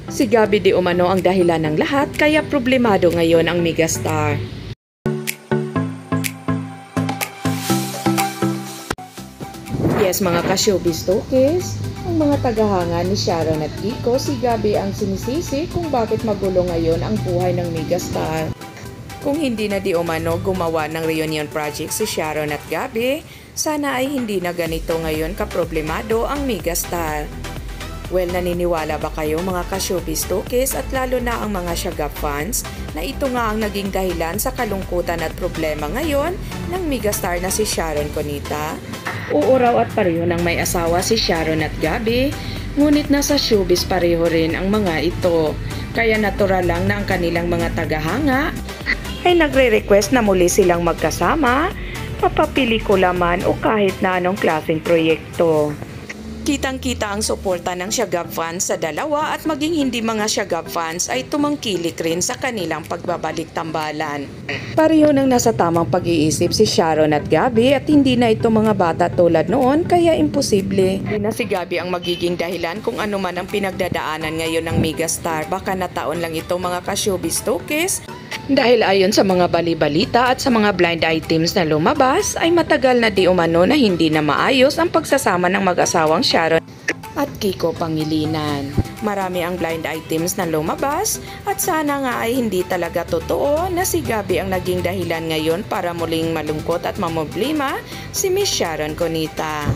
Si Gabby di umano ang dahilan ng lahat kaya problemado ngayon ang megastar. Yes mga ka-showbiz talkies, ang mga tagahanga ni Sharon at Kiko, si Gabby ang sinisisi kung bakit magulo ngayon ang buhay ng megastar. Kung hindi na di umano gumawa ng reunion project si Sharon at Gabby, sana ay hindi na ganito ngayon kaproblemado ang megastar. Well, naniniwala ba kayo mga ka-showbiz talkies at lalo na ang mga Shagap fans na ito nga ang naging dahilan sa kalungkutan at problema ngayon ng megastar na si Sharon Cunita? Oo raw at pareho ng may asawa si Sharon at Gabby, ngunit nasa showbiz pareho rin ang mga ito. Kaya natural lang na ang kanilang mga tagahanga ay nagre-request na muli silang magkasama, papapelikula man o kahit na anong klaseng proyekto. Kitang-kita ang suporta ng Shagap fans sa dalawa at maging hindi mga Shagap fans ay tumangkilik rin sa kanilang pagbabalik tambalan. Pareho nang nasa tamang pag-iisip si Sharon at Gabby at hindi na ito mga bata tulad noon kaya imposible. Hindi na si Gabby ang magiging dahilan kung ano man ang pinagdadaanan ngayon ng megastar. Baka nataon lang ito mga ka-showbiz talkies. Dahil ayon sa mga bali-balita at sa mga blind items na lumabas ay matagal na di umano na hindi na maayos ang pagsasama ng mag-asawang Sharon at Kiko Pangilinan. Marami ang blind items na lumabas at sana nga ay hindi talaga totoo na si Gabby ang naging dahilan ngayon para muling malungkot at mamoblema si Miss Sharon Cunita.